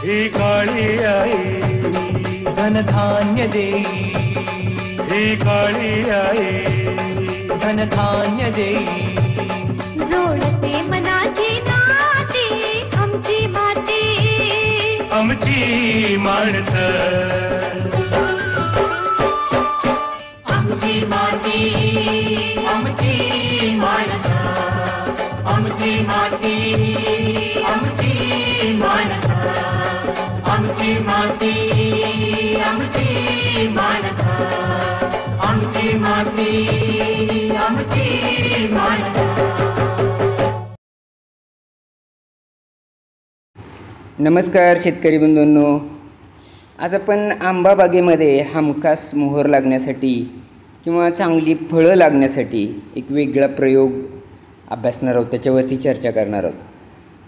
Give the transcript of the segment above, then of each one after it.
ही काळी आई धनधान्य देई, ही काळी आई धनधान्य देई. जोडते मनाची नाती आमची माती, आमची माणसं, आमची माती, आमची माणसं, आमची माती, आमची माणसं, आमची माती, आमची माणसं, आमची माती, आमची माणसं. नमस्कार शेतकरी बंधूंनो, आज आपण आंबा बागेमध्ये हमखास मोहर लागण्यासाठी किंवा चांगली फळं लागण्यासाठी एक वेगळा प्रयोग अभ्यासणार आहोत, त्याच्यावरती चर्चा करणार आहोत.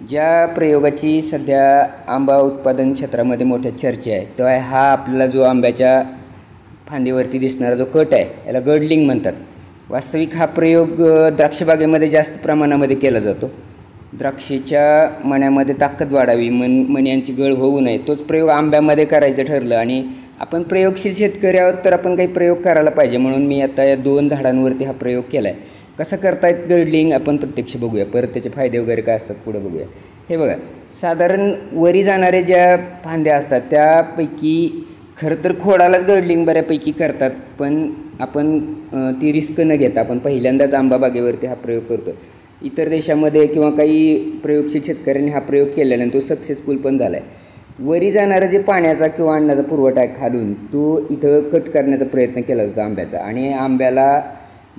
ज्या प्रयोगाची सध्या आंबा उत्पादन क्षेत्रामध्ये मोठ्या चर्चा आहे तो आहे हा आपल्याला जो आंब्याच्या फांदीवरती दिसणारा जो कट आहे याला गडलिंग म्हणतात. वास्तविक हा प्रयोग द्राक्षबागेमध्ये जास्त प्रमाणामध्ये केला जातो. द्राक्षेच्या मण्यामध्ये ताकद वाढावी, मण्यांची गळ होऊ नये, तोच प्रयोग आंब्यामध्ये करायचं ठरलं आणि आपण प्रयोगशील शेतकरी आहोत तर आपण काही प्रयोग करायला पाहिजे, म्हणून मी आता या 2 झाडांवरती हा प्रयोग केला आहे. कसं करतायत गडलिंग आपण प्रत्यक्ष बघूया, परत त्याचे फायदे वगैरे काय असतात पुढे बघूया. हे बघा, साधारण वरी जाणारे ज्या फांद्या असतात त्यापैकी खरं तर खोडालाच गडलिंग बऱ्यापैकी करतात, पण आपण ती रिस्क न घेता आपण पहिल्यांदाच आंबा बागेवरती हा प्रयोग करतो. इतर देशामध्ये किंवा काही प्रयोगशील शेतकऱ्यांनी हा प्रयोग केल्यानंतर तो सक्सेसफुल पण झाला आहे. वरी जाणारा जे पाण्याचा किंवा अन्नाचा पुरवठा आहे खालून तो इथं कट करण्याचा प्रयत्न केला जातो आंब्याचा. आणि आंब्याला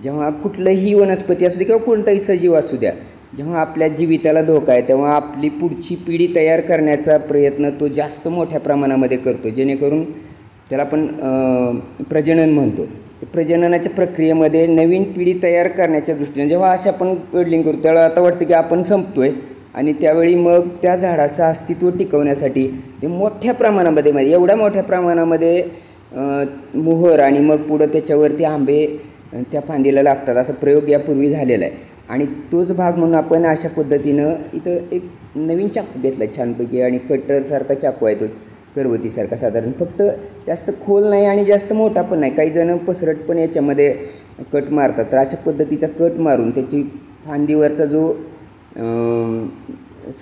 जेव्हा कुठलंही वनस्पती असू दे किंवा कोणताही सजीव असू द्या, जेव्हा आपल्या जीविताला धोका आहे तेव्हा आपली पुढची पिढी तयार करण्याचा प्रयत्न तो जास्त मोठ्या प्रमाणामध्ये करतो, जेणेकरून त्याला आपण प्रजनन म्हणतो. प्रजननाच्या प्रक्रियेमध्ये नवीन पिढी तयार करण्याच्या दृष्टीने जेव्हा असे आपण गडलिंग करतो त्यावेळेला आता वाटतं की आपण संपतो आहे आणि त्यावेळी मग त्या झाडाचं अस्तित्व टिकवण्यासाठी ते मोठ्या प्रमाणामध्ये एवढ्या मोठ्या प्रमाणामध्ये मोहर आणि मग पुढं त्याच्यावरती आंबे त्या फांदीला लागतात असा प्रयोग यापूर्वी झालेला आहे. आणि तोच भाग म्हणून आपण अशा पद्धतीनं इथं एक नवीन चाकू घेतला छानपैकी आणि कटरसारखा चाकू आहे तो करवतीसारखा, साधारण फक्त जास्त खोल नाही आणि जास्त मोठा पण नाही. काही जण पसरट पण याच्यामध्ये कट मारतात, तर अशा पद्धतीचा कट मारून त्याची फांदीवरचा जो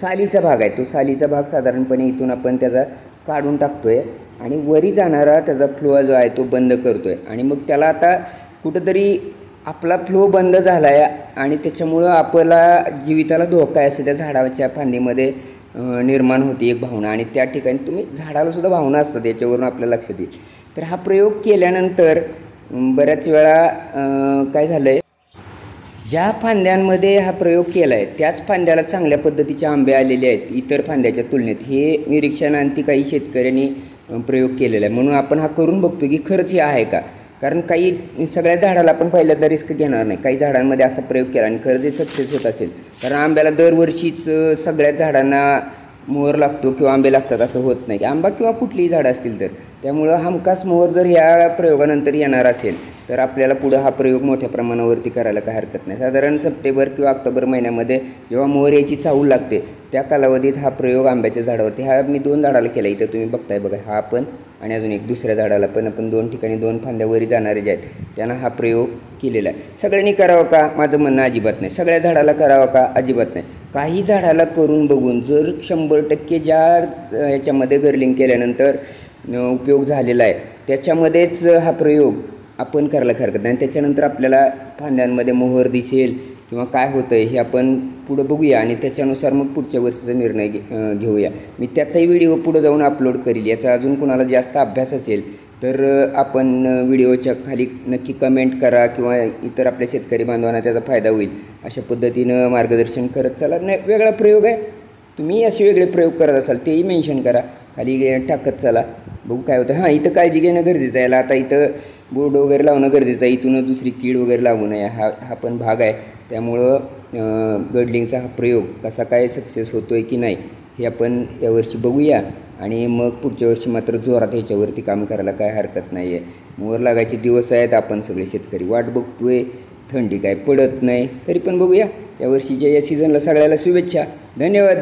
सालीचा भाग आहे तो सालीचा भाग साधारणपणे इथून आपण त्याचा काढून टाकतो आहे आणि वरी जाणारा त्याचा फ्लो जो आहे तो बंद करतो आहे. आणि मग त्याला आता कुठंतरी आपला फ्लो बंद झाला आहे आणि त्याच्यामुळं आपला जीविताला धोका आहे असं त्या झाडाच्या फांदीमध्ये निर्माण होती एक भावना. आणि त्या ठिकाणी तुम्ही झाडालासुद्धा भावना असतात याच्यावरून आपल्याला लक्षात येईल. तर हा प्रयोग केल्यानंतर बऱ्याच वेळा काय झालं आहे, ज्या फांद्यांमध्ये हा प्रयोग केला आहे त्याच फांद्याला चांगल्या पद्धतीचे आंबे आलेले आहेत इतर फांद्याच्या तुलनेत. हे निरीक्षणांती काही शेतकऱ्यांनी प्रयोग केलेला आहे, म्हणून आपण हा करून बघतो की खरंच हे आहे का. कारण काही सगळ्या झाडाला आपण पहिल्यांदा रिस्क घेणार नाही, काही झाडांमध्ये असा प्रयोग केला आणि खरंच जे सक्सेस होत असेल, कारण आंब्याला दरवर्षीच सगळ्याच झाडांना मोहर लागतो किंवा आंबे लागतात असं होत नाही, आंबा किंवा कुठलीही झाडं असतील तर. त्यामुळं हमखास मोहर जर ह्या प्रयोगानंतर येणार असेल तर आपल्याला पुढं हा प्रयोग मोठ्या प्रमाणावरती करायला काय हरकत नाही. साधारण सप्टेंबर किंवा ऑक्टोबर महिन्यामध्ये जेव्हा मोहर याची चाहूल लागते त्या कालावधीत हा प्रयोग आंब्याच्या झाडावरती, हा मी 2 झाडाला केला इथं तुम्ही बघताय बघा, हा आपण आणि अजून एक दुसऱ्या झाडाला पण आपण 2 ठिकाणी 2 फांद्यावरी जाणारे जे आहेत त्यांना हा प्रयोग केलेला आहे. सगळ्यांनी करावं का माझं म्हणणं अजिबात नाही, सगळ्या झाडाला करावं का अजिबात नाही. काही झाडाला करून बघून जर 100% ज्या याच्यामध्ये गडलिंग केल्यानंतर उपयोग झालेला आहे त्याच्यामध्येच हा प्रयोग आपण करायला हरकत नाही. त्याच्यानंतर आपल्याला फांद्यांमध्ये मोहर दिसेल किंवा काय होतं आहे हे आपण पुढं बघूया आणि त्याच्यानुसार मग पुढच्या वर्षीचा निर्णय घेऊया. मी त्याचाही व्हिडिओ पुढं जाऊन अपलोड करील. याचा अजून कोणाला जास्त अभ्यास असेल तर आपण व्हिडिओच्या खाली नक्की कमेंट करा किंवा इतर आपल्या शेतकरी बांधवांना त्याचा फायदा होईल अशा पद्धतीनं मार्गदर्शन करत चला. नाही वेगळा प्रयोग आहे, तुम्ही असे वेगळे प्रयोग करत असाल तेही मेन्शन करा, खाली टाकत चला, बघू काय होतं. हां, इथं काळजी घेणं गरजेचं आहे. आता इथं बोर्ड वगैरे लावणं गरजेचं आहे, इथूनच दुसरी कीड वगैरे लागू नये हा पण भाग आहे. त्यामुळं गडलिंगचा हा प्रयोग कसा काय सक्सेस होतो आहे की नाही हे आपण यावर्षी बघूया आणि मग पुढच्या वर्षी मात्र जोरात ह्याच्यावरती काम करायला काय हरकत नाही आहे. मोहर लागायचे दिवस आहेत, आपण सगळे शेतकरी वाट बघतोय, थंडी काय पडत नाही, तरी पण बघूया या वर्षीच्या या सीझनला सगळ्याला शुभेच्छा. धन्यवाद.